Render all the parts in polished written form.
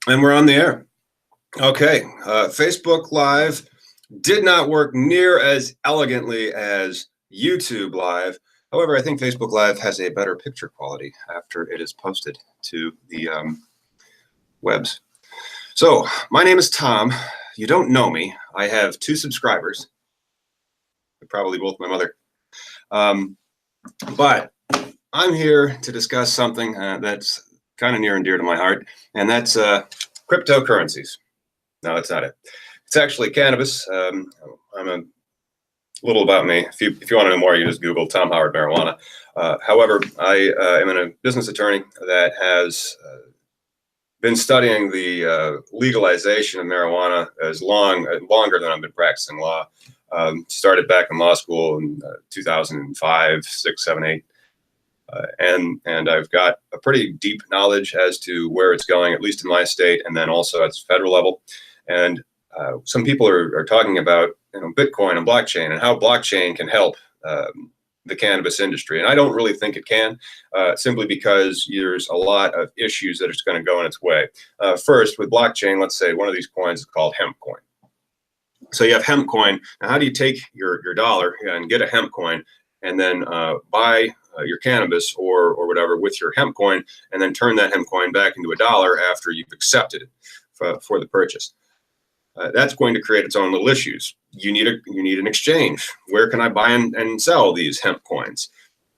And we're on the air. Okay. Facebook Live did not work near as elegantly as YouTube Live. However, I think Facebook Live has a better picture quality after it is posted to the webs. So, my name is Tom. You don't know me. I have 2 subscribers, probably both my mother. But I'm here to discuss something that's kind of near and dear to my heart, and that's cryptocurrencies. No, that's not it. It's actually cannabis. I'm a little about me. If you want to know more, you just Google Tom Howard marijuana. However, I am a business attorney that has been studying the legalization of marijuana longer than I've been practicing law. Started back in law school in 2005, 6, 7, 8. And I've got a pretty deep knowledge as to where it's going, at least in my state, and then also at the federal level. And some people are talking about Bitcoin and blockchain and how blockchain can help the cannabis industry. And I don't really think it can, simply because there's a lot of issues that are going to go in its way. First, with blockchain, let's say one of these coins is called hemp coin. So you have hemp coin. Now, how do you take your dollar and get a hemp coin and then buy your cannabis or whatever with your hemp coin, and then turn that hemp coin back into a dollar after you've accepted it for the purchase? That's going to create its own little issues. You need an exchange. Where can I buy and sell these hemp coins?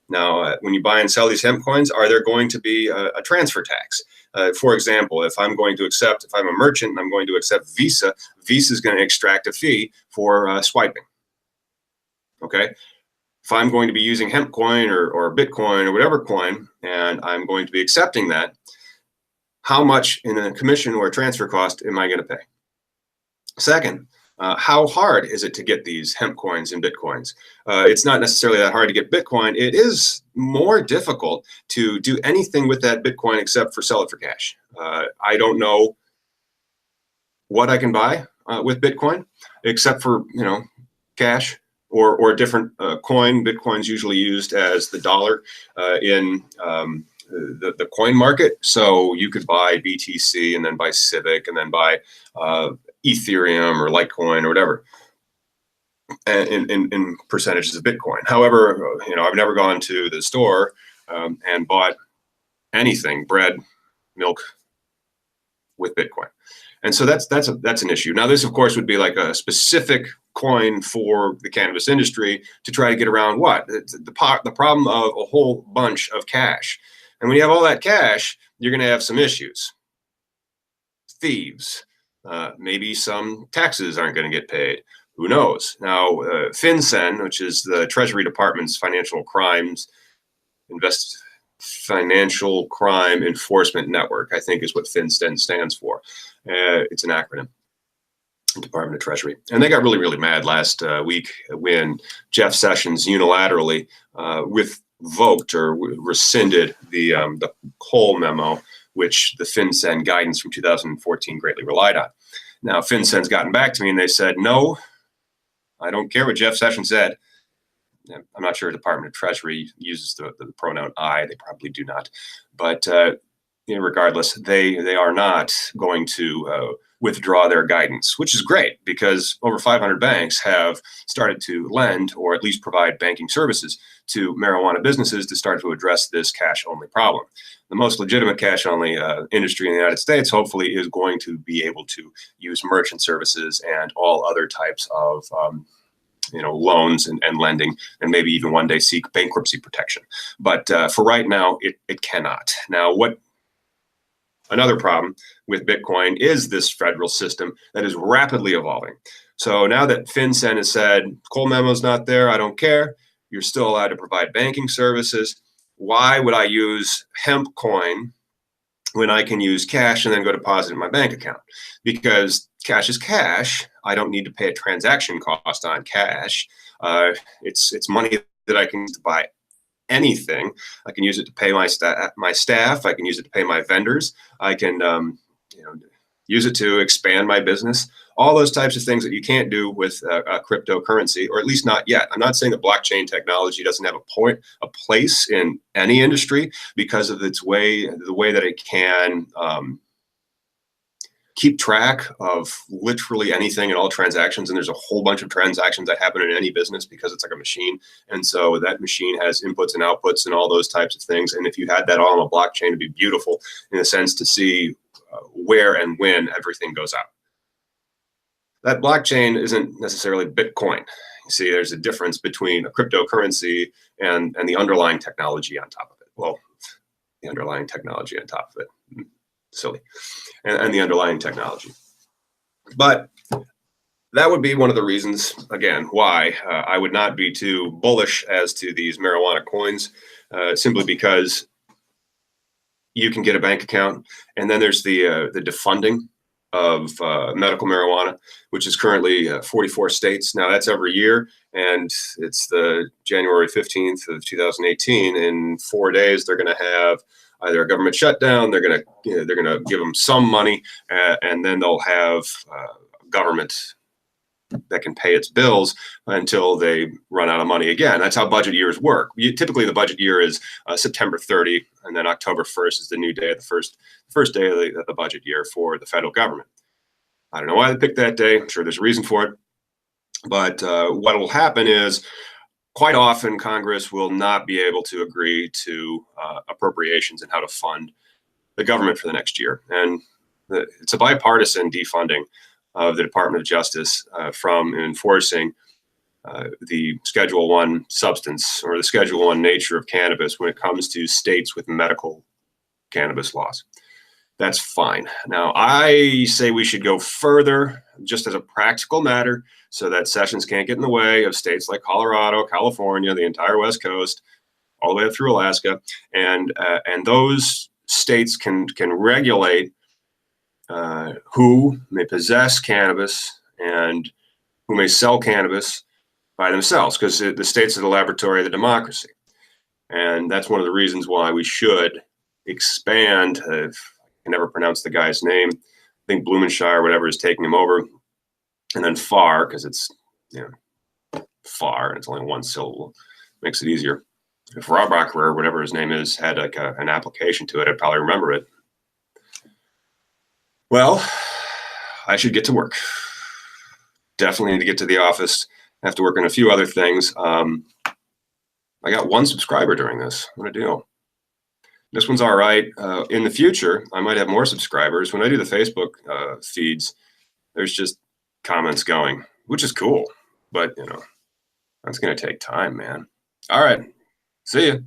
Now, when you buy and sell these hemp coins, are there going to be a transfer tax? For example, if I'm a merchant and I'm going to accept Visa, Visa is going to extract a fee for swiping. Okay. If I'm going to be using hemp coin or Bitcoin or whatever coin, and I'm going to be accepting that, how much in a commission or a transfer cost am I going to pay? Second, how hard is it to get these hemp coins and Bitcoins? It's not necessarily that hard to get Bitcoin. It is more difficult to do anything with that Bitcoin except for sell it for cash. I don't know what I can buy with Bitcoin except for cash or a different coin. Bitcoin's usually used as the dollar in the coin market. So you could buy BTC and then buy Civic and then buy Ethereum or Litecoin or whatever in percentages of Bitcoin. However, I've never gone to the store and bought anything, bread, milk, with Bitcoin. And so that's an issue. Now, this, of course, would be like a specific coin for the cannabis industry to try to get around what? The problem of a whole bunch of cash. And when you have all that cash, you're going to have some issues. Thieves. Maybe some taxes aren't going to get paid. Who knows? Now, FinCEN, which is the Treasury Department's financial crime enforcement network, I think is what FinCEN stands for. It's an acronym. Department of Treasury. And they got really, really mad last week when Jeff Sessions unilaterally revoked or rescinded the Cole memo, which the FinCEN guidance from 2014 greatly relied on. Now, FinCEN's gotten back to me and they said, no, I don't care what Jeff Sessions said. I'm not sure Department of Treasury uses the pronoun I. They probably do not. But regardless, they are not going to withdraw their guidance, which is great because over 500 banks have started to lend or at least provide banking services to marijuana businesses to start to address this cash-only problem. The most legitimate cash-only industry in the United States, hopefully, is going to be able to use merchant services and all other types of loans and lending, and maybe even one day seek bankruptcy protection. But for right now, it cannot. Now, another problem with Bitcoin is this federal system that is rapidly evolving. So now that FinCEN has said, Cole memo's not there, I don't care, you're still allowed to provide banking services. Why would I use hemp coin when I can use cash and then go deposit in my bank account? Because cash is cash. I don't need to pay a transaction cost on cash. It's money that I can use to buy anything. I can use it to pay my staff. I can use it to pay my vendors. I can use it to expand my business. All those types of things that you can't do with a cryptocurrency, or at least not yet. I'm not saying that blockchain technology doesn't have a place in any industry because of the way that it can keep track of literally anything and all transactions. And there's a whole bunch of transactions that happen in any business because it's like a machine. And so that machine has inputs and outputs and all those types of things. And if you had that all on a blockchain, it'd be beautiful in a sense to see where and when everything goes out. That blockchain isn't necessarily Bitcoin. You see, there's a difference between a cryptocurrency and the underlying technology on top of it. Well, the underlying technology on top of it. Silly. And the underlying technology. But that would be one of the reasons, again, why I would not be too bullish as to these marijuana coins, simply because you can get a bank account, and then there's the defunding of medical marijuana, which is currently 44 states. Now that's every year, and it's the January 15th of 2018. In 4 days, they're going to have either a government shutdown, they're going to give them some money, and then they'll have government that can pay its bills until they run out of money again. That's how budget years work. Typically, the budget year is September 30, and then October 1st is the new day, the first day of the budget year for the federal government. I don't know why they picked that day. I'm sure there's a reason for it. But what will happen is quite often Congress will not be able to agree to appropriations and how to fund the government for the next year. And it's a bipartisan defunding of the Department of Justice from enforcing the Schedule 1 substance or the Schedule 1 nature of cannabis when it comes to states with medical cannabis laws. That's fine. Now, I say we should go further just as a practical matter so that sessions can't get in the way of states like Colorado, California, the entire West Coast, all the way up through Alaska. And those states can regulate who may possess cannabis and who may sell cannabis by themselves, because the states are the laboratory of the democracy. And that's one of the reasons why we should expand, I can never pronounce the guy's name, I think Blumenshire, whatever, is taking him over, and then FAR, because it's FAR, and it's only one syllable, makes it easier. If Robracher, or whatever his name is, had like an application to it, I'd probably remember it. Well, I should get to work. Definitely need to get to the office. I have to work on a few other things. I got 1 subscriber during this. What a deal. This one's all right. In the future, I might have more subscribers. When I do the Facebook feeds, there's just comments going, which is cool. But, that's going to take time, man. All right. See ya.